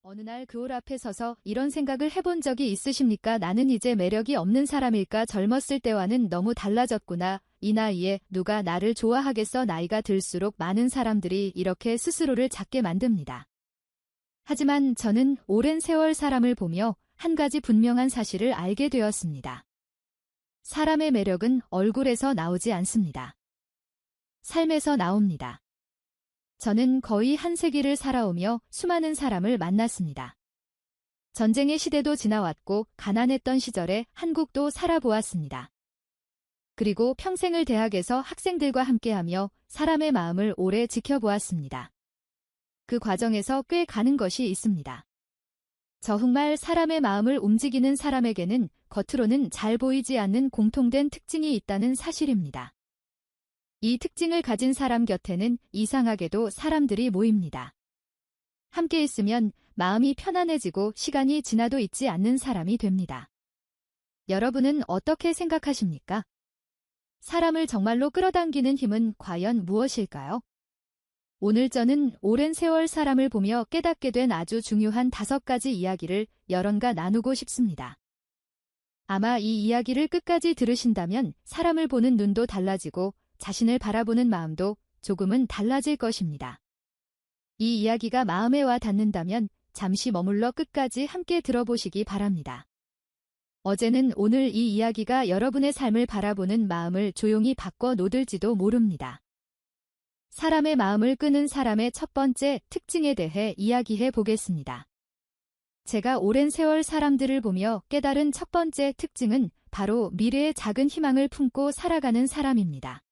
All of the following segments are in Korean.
어느 날 거울 앞에 서서 이런 생각을 해본 적이 있으십니까? 나는 이제 매력이 없는 사람일까? 젊었을 때와는 너무 달라졌구나. 이 나이에 누가 나를 좋아하겠어? 나이가 들수록 많은 사람들이 이렇게 스스로를 작게 만듭니다. 하지만 저는 오랜 세월 사람을 보며 한 가지 분명한 사실을 알게 되었습니다. 사람의 매력은 얼굴에서 나오지 않습니다. 삶에서 나옵니다. 저는 거의 한 세기를 살아오며 수많은 사람을 만났습니다. 전쟁의 시대도 지나왔고 가난했던 시절에 한국도 살아보았습니다. 그리고 평생을 대학에서 학생들과 함께하며 사람의 마음을 오래 지켜보았습니다. 그 과정에서 꽤 가는 것이 있습니다. 정말 사람의 마음을 움직이는 사람에게는 겉으로는 잘 보이지 않는 공통된 특징이 있다는 사실입니다. 이 특징을 가진 사람 곁에는 이상하게도 사람들이 모입니다. 함께 있으면 마음이 편안해지고 시간이 지나도 잊지 않는 사람이 됩니다. 여러분은 어떻게 생각하십니까? 사람을 정말로 끌어당기는 힘은 과연 무엇일까요? 오늘 저는 오랜 세월 사람을 보며 깨닫게 된 아주 중요한 5가지 이야기를 여러분과 나누고 싶습니다. 아마 이 이야기를 끝까지 들으신다면 사람을 보는 눈도 달라지고 자신을 바라보는 마음도 조금은 달라질 것입니다. 이 이야기가 마음에 와 닿는다면 잠시 머물러 끝까지 함께 들어보시기 바랍니다. 어제는 오늘 이 이야기가 여러분의 삶을 바라보는 마음을 조용히 바꿔 놓을지도 모릅니다. 사람의 마음을 끄는 사람의 첫 번째 특징에 대해 이야기해 보겠습니다. 제가 오랜 세월 사람들을 보며 깨달은 첫 번째 특징은 바로 미래의 작은 희망을 품고 살아가는 사람입니다.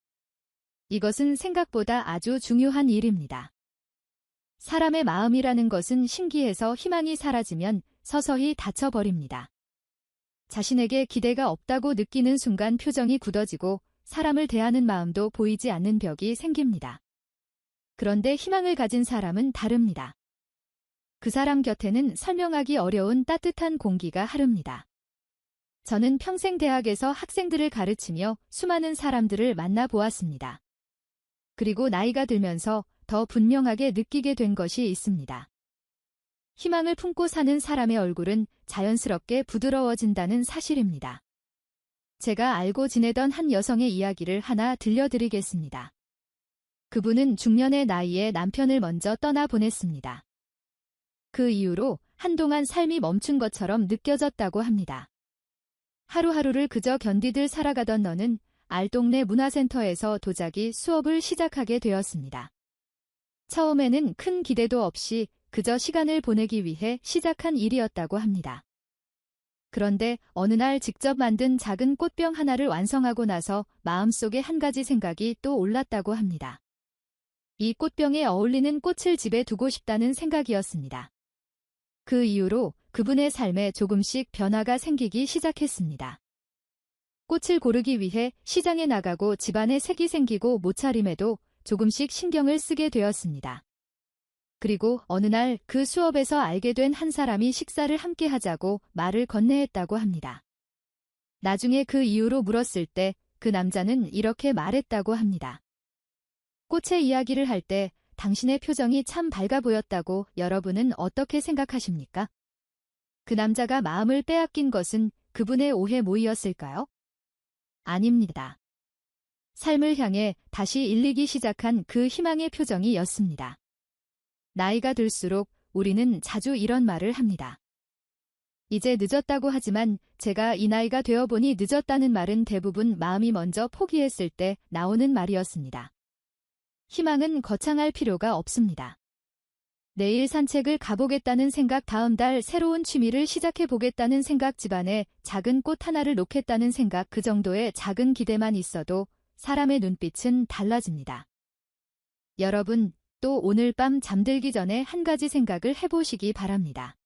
이것은 생각보다 아주 중요한 일입니다. 사람의 마음이라는 것은 신기해서 희망이 사라지면 서서히 닫혀버립니다. 자신에게 기대가 없다고 느끼는 순간 표정이 굳어지고 사람을 대하는 마음도 보이지 않는 벽이 생깁니다. 그런데 희망을 가진 사람은 다릅니다. 그 사람 곁에는 설명하기 어려운 따뜻한 공기가 흐릅니다. 저는 평생 대학에서 학생들을 가르치며 수많은 사람들을 만나보았습니다. 그리고 나이가 들면서 더 분명하게 느끼게 된 것이 있습니다. 희망을 품고 사는 사람의 얼굴은 자연스럽게 부드러워진다는 사실입니다. 제가 알고 지내던 한 여성의 이야기를 하나 들려드리겠습니다. 그분은 중년의 나이에 남편을 먼저 떠나보냈습니다. 그 이후로 한동안 삶이 멈춘 것처럼 느껴졌다고 합니다. 하루하루를 그저 견디들 살아가던 너는 알동네 문화센터에서 도자기 수업을 시작하게 되었습니다. 처음에는 큰 기대도 없이 그저 시간을 보내기 위해 시작한 일이었다고 합니다. 그런데 어느 날 직접 만든 작은 꽃병 하나를 완성하고 나서 마음속에 한 가지 생각이 또 올랐다고 합니다. 이 꽃병에 어울리는 꽃을 집에 두고 싶다는 생각이었습니다. 그 이후로 그분의 삶에 조금씩 변화가 생기기 시작했습니다. 꽃을 고르기 위해 시장에 나가고 집안에 색이 생기고 모차림에도 조금씩 신경을 쓰게 되었습니다. 그리고 어느 날 그 수업에서 알게 된 한 사람이 식사를 함께 하자고 말을 건네했다고 합니다. 나중에 그 이유로 물었을 때 그 남자는 이렇게 말했다고 합니다. 꽃의 이야기를 할 때 당신의 표정이 참 밝아 보였다고 여러분은 어떻게 생각하십니까? 그 남자가 마음을 빼앗긴 것은 그분의 오해 모이였을까요? 아닙니다. 삶을 향해 다시 일리기 시작한 그 희망의 표정이었습니다. 나이가 들수록 우리는 자주 이런 말을 합니다. 이제 늦었다고 하지만 제가 이 나이가 되어보니 늦었다는 말은 대부분 마음이 먼저 포기했을 때 나오는 말이었습니다. 희망은 거창할 필요가 없습니다. 내일 산책을 가보겠다는 생각, 다음 달 새로운 취미를 시작해보겠다는 생각, 집안에 작은 꽃 하나를 놓겠다는 생각, 그 정도의 작은 기대만 있어도 사람의 눈빛은 달라집니다. 여러분, 또 오늘 밤 잠들기 전에 한 가지 생각을 해보시기 바랍니다.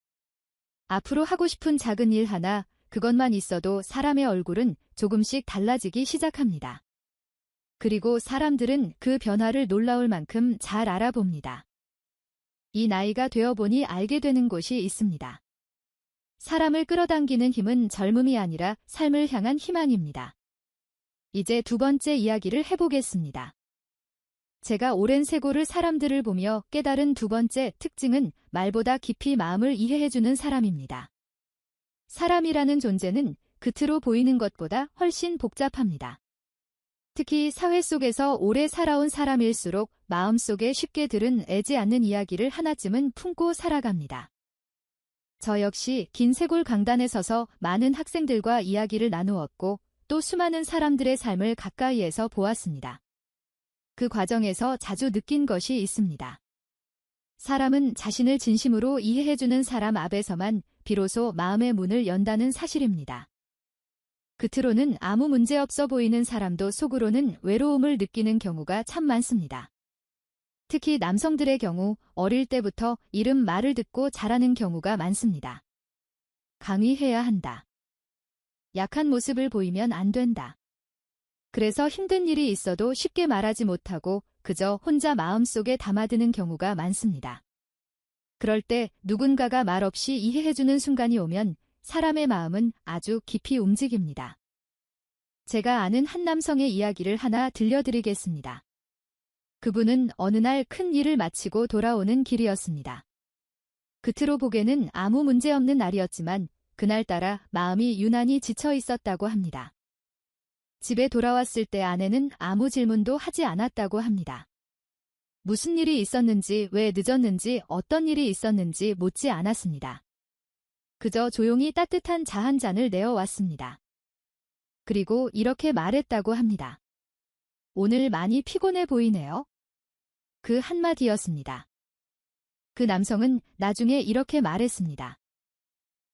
앞으로 하고 싶은 작은 일 하나, 그것만 있어도 사람의 얼굴은 조금씩 달라지기 시작합니다. 그리고 사람들은 그 변화를 놀라울 만큼 잘 알아봅니다. 이 나이가 되어보니 알게 되는 곳이 있습니다. 사람을 끌어당기는 힘은 젊음이 아니라 삶을 향한 희망입니다. 이제 두 번째 이야기를 해보겠습니다. 제가 오랜 세골을 사람들을 보며 깨달은 두 번째 특징은 말보다 깊이 마음을 이해해주는 사람입니다. 사람이라는 존재는 겉으로 보이는 것보다 훨씬 복잡합니다. 특히 사회 속에서 오래 살아온 사람일수록 마음속에 쉽게 들은 애지 않는 이야기를 하나쯤은 품고 살아갑니다. 저 역시 긴 세골 강단에 서서 많은 학생들과 이야기를 나누었고 또 수많은 사람들의 삶을 가까이에서 보았습니다. 그 과정에서 자주 느낀 것이 있습니다. 사람은 자신을 진심으로 이해해주는 사람 앞에서만 비로소 마음의 문을 연다는 사실입니다. 겉으로는 아무 문제 없어 보이는 사람도 속으로는 외로움을 느끼는 경우가 참 많습니다. 특히 남성들의 경우 어릴 때부터 이름 말을 듣고 자라는 경우가 많습니다. 강의해야 한다. 약한 모습을 보이면 안 된다. 그래서 힘든 일이 있어도 쉽게 말하지 못하고 그저 혼자 마음속에 담아드는 경우가 많습니다. 그럴 때 누군가가 말없이 이해해주는 순간이 오면 사람의 마음은 아주 깊이 움직입니다. 제가 아는 한 남성의 이야기를 하나 들려드리겠습니다. 그분은 어느 날 큰 일을 마치고 돌아오는 길이었습니다. 겉으로 보기에는 아무 문제 없는 날이었지만 그날따라 마음이 유난히 지쳐 있었다고 합니다. 집에 돌아왔을 때 아내는 아무 질문도 하지 않았다고 합니다. 무슨 일이 있었는지, 왜 늦었는지, 어떤 일이 있었는지 묻지 않았습니다. 그저 조용히 따뜻한 차 한 잔을 내어왔습니다. 그리고 이렇게 말했다고 합니다. 오늘 많이 피곤해 보이네요. 그 한마디였습니다. 그 남성은 나중에 이렇게 말했습니다.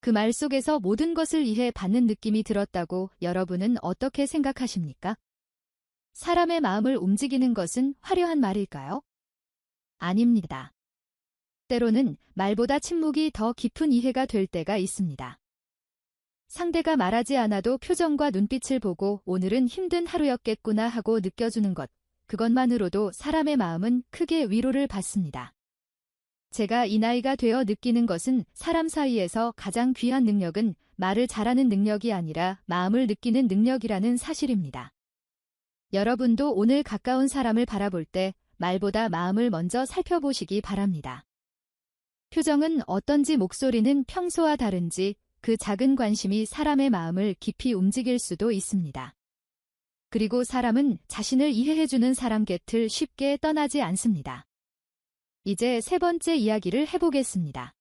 그 말 속에서 모든 것을 이해 받는 느낌이 들었다고 여러분은 어떻게 생각하십니까? 사람의 마음을 움직이는 것은 화려한 말일까요? 아닙니다. 때로는 말보다 침묵이 더 깊은 이해가 될 때가 있습니다. 상대가 말하지 않아도 표정과 눈빛을 보고 오늘은 힘든 하루였겠구나 하고 느껴주는 것, 그것만으로도 사람의 마음은 크게 위로를 받습니다. 제가 이 나이가 되어 느끼는 것은 사람 사이에서 가장 귀한 능력은 말을 잘하는 능력이 아니라 마음을 느끼는 능력이라는 사실입니다. 여러분도 오늘 가까운 사람을 바라볼 때 말보다 마음을 먼저 살펴보시기 바랍니다. 표정은 어떤지 목소리는 평소와 다른지 그 작은 관심이 사람의 마음을 깊이 움직일 수도 있습니다. 그리고 사람은 자신을 이해해주는 사람 곁을 쉽게 떠나지 않습니다. 이제 세 번째 이야기를 해보겠습니다.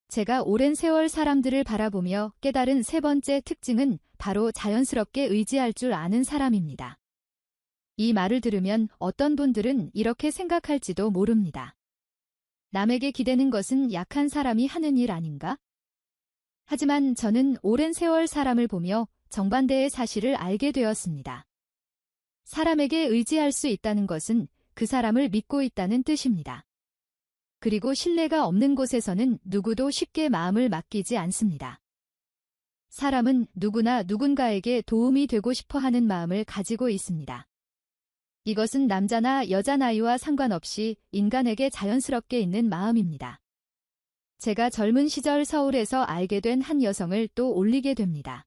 제가 오랜 세월 사람들을 바라보며 깨달은 세 번째 특징은 바로 자연스럽게 의지할 줄 아는 사람입니다. 이 말을 들으면 어떤 분들은 이렇게 생각할지도 모릅니다. 남에게 기대는 것은 약한 사람이 하는 일 아닌가? 하지만 저는 오랜 세월 사람을 보며 정반대의 사실을 알게 되었습니다. 사람에게 의지할 수 있다는 것은 그 사람을 믿고 있다는 뜻입니다. 그리고 신뢰가 없는 곳에서는 누구도 쉽게 마음을 맡기지 않습니다. 사람은 누구나 누군가에게 도움이 되고 싶어 하는 마음을 가지고 있습니다. 이것은 남자나 여자 나이와 상관없이 인간에게 자연스럽게 있는 마음입니다. 제가 젊은 시절 서울에서 알게 된 한 여성을 또 올리게 됩니다.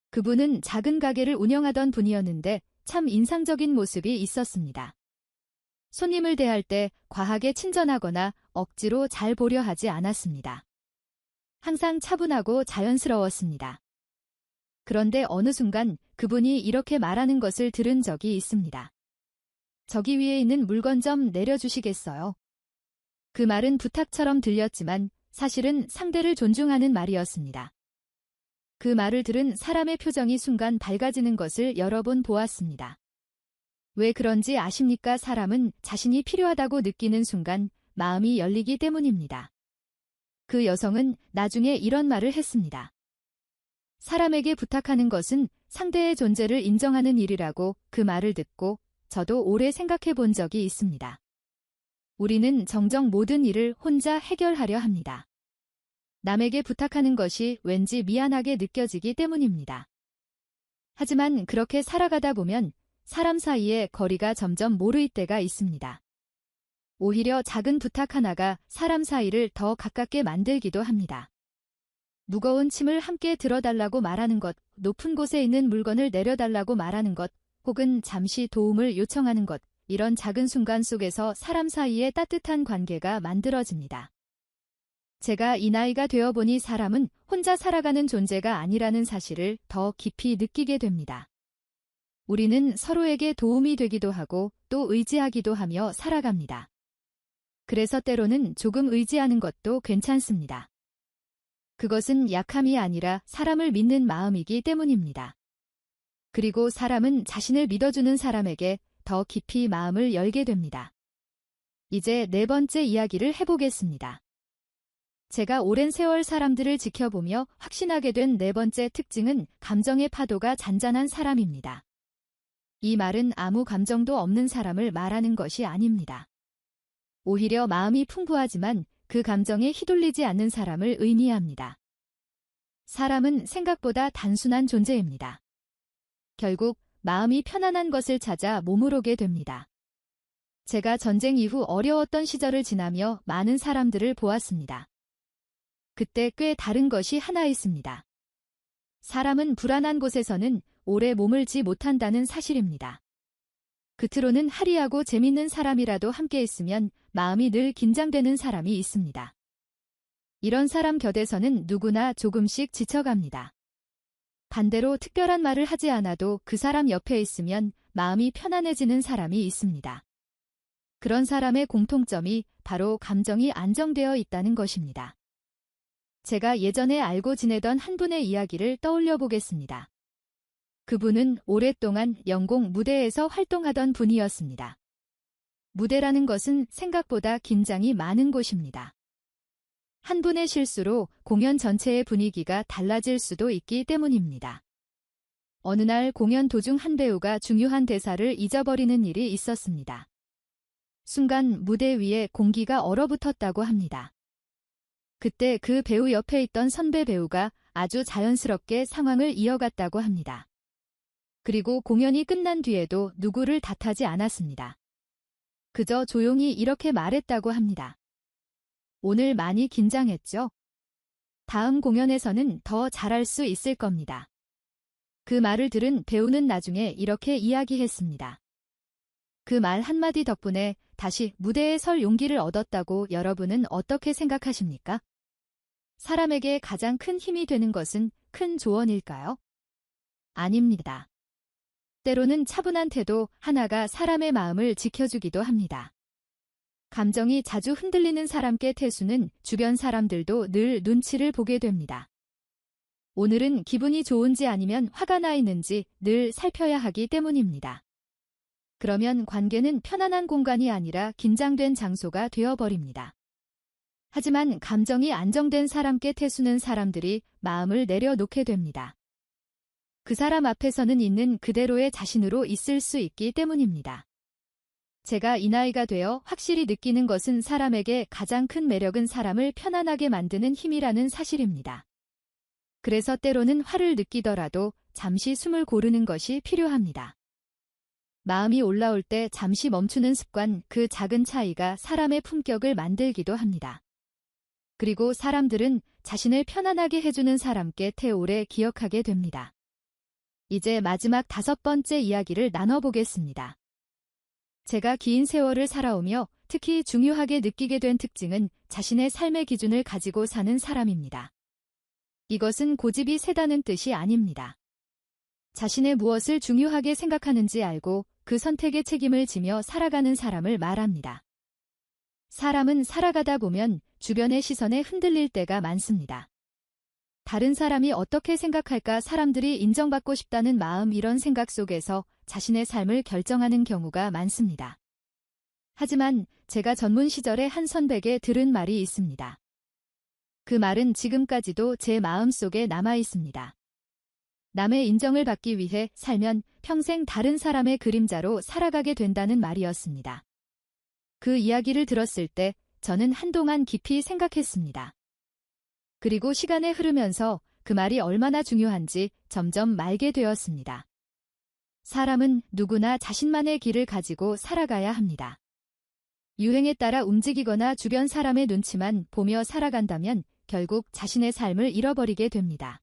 그분은 작은 가게를 운영하던 분이었는데 참 인상적인 모습이 있었습니다. 손님을 대할 때 과하게 친절하거나 억지로 잘 보려 하지 않았습니다. 항상 차분하고 자연스러웠습니다. 그런데 어느 순간 그분이 이렇게 말하는 것을 들은 적이 있습니다. 저기 위에 있는 물건 좀 내려주시겠어요? 그 말은 부탁처럼 들렸지만 사실은 상대를 존중하는 말이었습니다. 그 말을 들은 사람의 표정이 순간 밝아지는 것을 여러 번 보았습니다. 왜 그런지 아십니까? 사람은 자신이 필요하다고 느끼는 순간 마음이 열리기 때문입니다. 그 여성은 나중에 이런 말을 했습니다. 사람에게 부탁하는 것은 상대의 존재를 인정하는 일이라고. 그 말을 듣고 저도 오래 생각해 본 적이 있습니다. 우리는 정녕 모든 일을 혼자 해결하려 합니다. 남에게 부탁하는 것이 왠지 미안하게 느껴지기 때문입니다. 하지만 그렇게 살아가다 보면 사람 사이에 거리가 점점 모르일 때가 있습니다. 오히려 작은 부탁 하나가 사람 사이를 더 가깝게 만들기도 합니다. 무거운 짐을 함께 들어달라고 말하는 것, 높은 곳에 있는 물건을 내려달라고 말하는 것, 혹은 잠시 도움을 요청하는 것, 이런 작은 순간 속에서 사람 사이에 따뜻한 관계가 만들어집니다. 제가 이 나이가 되어 보니 사람은 혼자 살아가는 존재가 아니라는 사실을 더 깊이 느끼게 됩니다. 우리는 서로에게 도움이 되기도 하고 또 의지하기도 하며 살아갑니다. 그래서 때로는 조금 의지하는 것도 괜찮습니다. 그것은 약함이 아니라 사람을 믿는 마음이기 때문입니다. 그리고 사람은 자신을 믿어주는 사람에게 더 깊이 마음을 열게 됩니다. 이제 네 번째 이야기를 해보겠습니다. 제가 오랜 세월 사람들을 지켜보며 확신하게 된 네 번째 특징은 감정의 파도가 잔잔한 사람입니다. 이 말은 아무 감정도 없는 사람을 말하는 것이 아닙니다. 오히려 마음이 풍부하지만 그 감정에 휘둘리지 않는 사람을 의미합니다. 사람은 생각보다 단순한 존재입니다. 결국 마음이 편안한 것을 찾아 머무르게 됩니다. 제가 전쟁 이후 어려웠던 시절을 지나며 많은 사람들을 보았습니다. 그때 꽤 다른 것이 하나 있습니다. 사람은 불안한 곳에서는 오래 머물지 못한다는 사실입니다. 겉으로는 화려하고 재밌는 사람이라도 함께 있으면 마음이 늘 긴장되는 사람이 있습니다. 이런 사람 곁에서는 누구나 조금씩 지쳐갑니다. 반대로 특별한 말을 하지 않아도 그 사람 옆에 있으면 마음이 편안해지는 사람이 있습니다. 그런 사람의 공통점이 바로 감정이 안정되어 있다는 것입니다. 제가 예전에 알고 지내던 한 분의 이야기를 떠올려 보겠습니다. 그분은 오랫동안 영공 무대에서 활동하던 분이었습니다. 무대라는 것은 생각보다 긴장이 많은 곳입니다. 한 분의 실수로 공연 전체의 분위기가 달라질 수도 있기 때문입니다. 어느 날 공연 도중 한 배우가 중요한 대사를 잊어버리는 일이 있었습니다. 순간 무대 위에 공기가 얼어붙었다고 합니다. 그때 그 배우 옆에 있던 선배 배우가 아주 자연스럽게 상황을 이어갔다고 합니다. 그리고 공연이 끝난 뒤에도 누구를 탓하지 않았습니다. 그저 조용히 이렇게 말했다고 합니다. 오늘 많이 긴장했죠? 다음 공연에서는 더 잘할 수 있을 겁니다. 그 말을 들은 배우는 나중에 이렇게 이야기했습니다. 그 말 한마디 덕분에 다시 무대에 설 용기를 얻었다고 여러분은 어떻게 생각하십니까? 사람에게 가장 큰 힘이 되는 것은 큰 조언일까요? 아닙니다. 때로는 차분한 태도 하나가 사람의 마음을 지켜주기도 합니다. 감정이 자주 흔들리는 사람께 태수는 주변 사람들도 늘 눈치를 보게 됩니다. 오늘은 기분이 좋은지 아니면 화가 나 있는지 늘 살펴야 하기 때문입니다. 그러면 관계는 편안한 공간이 아니라 긴장된 장소가 되어버립니다. 하지만 감정이 안정된 사람께 태수는 사람들이 마음을 내려놓게 됩니다. 그 사람 앞에서는 있는 그대로의 자신으로 있을 수 있기 때문입니다. 제가 이 나이가 되어 확실히 느끼는 것은 사람에게 가장 큰 매력은 사람을 편안하게 만드는 힘이라는 사실입니다. 그래서 때로는 화를 느끼더라도 잠시 숨을 고르는 것이 필요합니다. 마음이 올라올 때 잠시 멈추는 습관, 그 작은 차이가 사람의 품격을 만들기도 합니다. 그리고 사람들은 자신을 편안하게 해주는 사람께 오래 기억하게 됩니다. 이제 마지막 5번째 이야기를 나눠보겠습니다. 제가 긴 세월을 살아오며 특히 중요하게 느끼게 된 특징은 자신의 삶의 기준을 가지고 사는 사람입니다. 이것은 고집이 세다는 뜻이 아닙니다. 자신의 무엇을 중요하게 생각하는지 알고 그 선택의 책임을 지며 살아가는 사람을 말합니다. 사람은 살아가다 보면 주변의 시선에 흔들릴 때가 많습니다. 다른 사람이 어떻게 생각할까, 사람들이 인정받고 싶다는 마음, 이런 생각 속에서 자신의 삶을 결정하는 경우가 많습니다. 하지만 제가 전문 시절에 한 선배에게 들은 말이 있습니다. 그 말은 지금까지도 제 마음속에 남아 있습니다. 남의 인정을 받기 위해 살면 평생 다른 사람의 그림자로 살아가게 된다는 말이었습니다. 그 이야기를 들었을 때 저는 한동안 깊이 생각했습니다. 그리고 시간이 흐르면서 그 말이 얼마나 중요한지 점점 말게 되었습니다. 사람은 누구나 자신만의 길을 가지고 살아가야 합니다. 유행에 따라 움직이거나 주변 사람의 눈치만 보며 살아간다면 결국 자신의 삶을 잃어버리게 됩니다.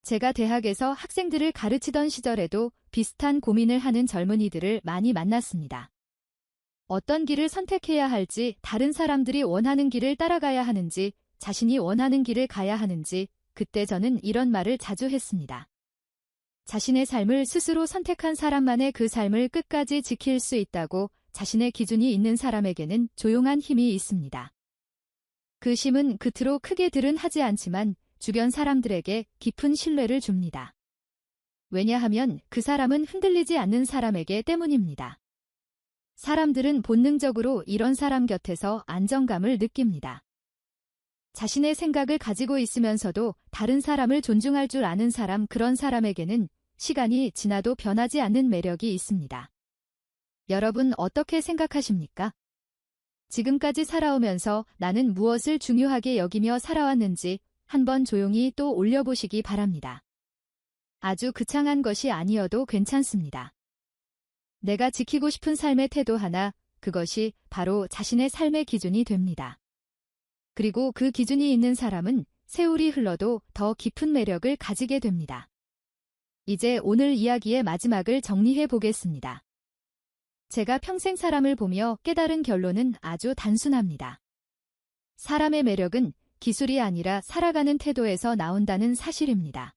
제가 대학에서 학생들을 가르치던 시절에도 비슷한 고민을 하는 젊은이들을 많이 만났습니다. 어떤 길을 선택해야 할지, 다른 사람들이 원하는 길을 따라가야 하는지, 자신이 원하는 길을 가야 하는지, 그때 저는 이런 말을 자주 했습니다. 자신의 삶을 스스로 선택한 사람만의 그 삶을 끝까지 지킬 수 있다고 자신의 기준이 있는 사람에게는 조용한 힘이 있습니다. 그 힘은 겉으로 크게 들은 하지 않지만 주변 사람들에게 깊은 신뢰를 줍니다. 왜냐하면 그 사람은 흔들리지 않는 사람에게 때문입니다. 사람들은 본능적으로 이런 사람 곁에서 안정감을 느낍니다. 자신의 생각을 가지고 있으면서도 다른 사람을 존중할 줄 아는 사람, 그런 사람에게는 시간이 지나도 변하지 않는 매력이 있습니다. 여러분 어떻게 생각하십니까? 지금까지 살아오면서 나는 무엇을 중요하게 여기며 살아왔는지 한번 조용히 또 올려보시기 바랍니다. 아주 거창한 것이 아니어도 괜찮습니다. 내가 지키고 싶은 삶의 태도 하나, 그것이 바로 자신의 삶의 기준이 됩니다. 그리고 그 기준이 있는 사람은 세월이 흘러도 더 깊은 매력을 가지게 됩니다. 이제 오늘 이야기의 마지막을 정리해 보겠습니다. 제가 평생 사람을 보며 깨달은 결론은 아주 단순합니다. 사람의 매력은 기술이 아니라 살아가는 태도에서 나온다는 사실입니다.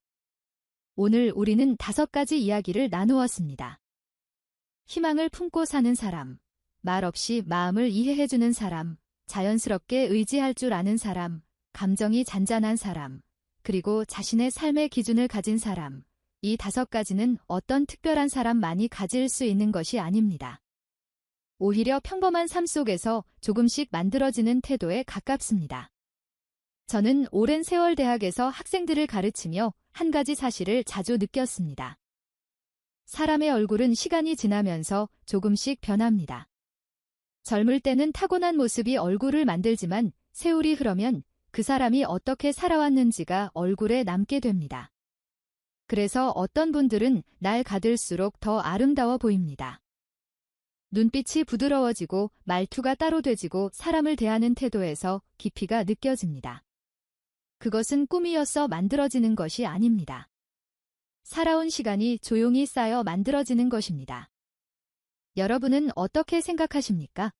오늘 우리는 5가지 이야기를 나누었습니다. 희망을 품고 사는 사람, 말 없이 마음을 이해해주는 사람, 자연스럽게 의지할 줄 아는 사람, 감정이 잔잔한 사람, 그리고 자신의 삶의 기준을 가진 사람, 이 5가지는 어떤 특별한 사람만이 가질 수 있는 것이 아닙니다. 오히려 평범한 삶 속에서 조금씩 만들어지는 태도에 가깝습니다. 저는 오랜 세월 대학에서 학생들을 가르치며 한 가지 사실을 자주 느꼈습니다. 사람의 얼굴은 시간이 지나면서 조금씩 변합니다. 젊을 때는 타고난 모습이 얼굴을 만들지만 세월이 흐르면 그 사람이 어떻게 살아왔는지가 얼굴에 남게 됩니다. 그래서 어떤 분들은 날 가들수록 더 아름다워 보입니다. 눈빛이 부드러워지고 말투가 따로 되지고 사람을 대하는 태도에서 깊이가 느껴집니다. 그것은 꿈이어서 만들어지는 것이 아닙니다. 살아온 시간이 조용히 쌓여 만들어지는 것입니다. 여러분은 어떻게 생각하십니까?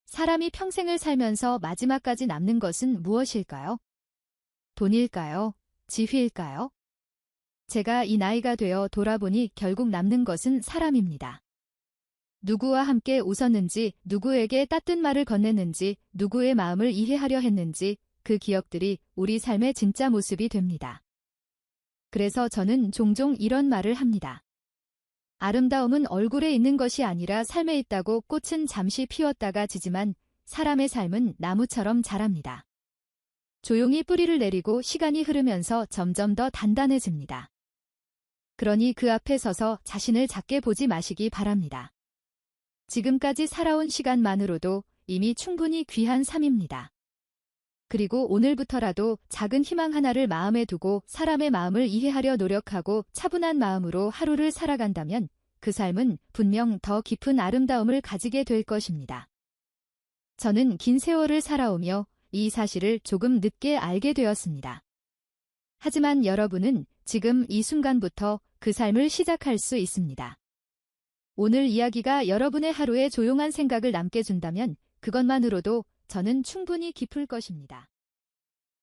사람이 평생을 살면서 마지막까지 남는 것은 무엇일까요? 돈일까요? 지위일까요? 제가 이 나이가 되어 돌아보니 결국 남는 것은 사람입니다. 누구와 함께 웃었는지, 누구에게 따뜻한 말을 건넸는지, 누구의 마음을 이해하려 했는지, 그 기억들이 우리 삶의 진짜 모습이 됩니다. 그래서 저는 종종 이런 말을 합니다. 아름다움은 얼굴에 있는 것이 아니라 삶에 있다고. 꽃은 잠시 피었다가 지지만 사람의 삶은 나무처럼 자랍니다. 조용히 뿌리를 내리고 시간이 흐르면서 점점 더 단단해집니다. 그러니 그 앞에 서서 자신을 작게 보지 마시기 바랍니다. 지금까지 살아온 시간만으로도 이미 충분히 귀한 삶입니다. 그리고 오늘부터라도 작은 희망 하나를 마음에 두고 사람의 마음을 이해하려 노력하고 차분한 마음으로 하루를 살아간다면 그 삶은 분명 더 깊은 아름다움을 가지게 될 것입니다. 저는 긴 세월을 살아오며 이 사실을 조금 늦게 알게 되었습니다. 하지만 여러분은 지금 이 순간부터 그 삶을 시작할 수 있습니다. 오늘 이야기가 여러분의 하루에 조용한 생각을 남게 준다면 그것만으로도 저는 충분히 기쁠 것입니다.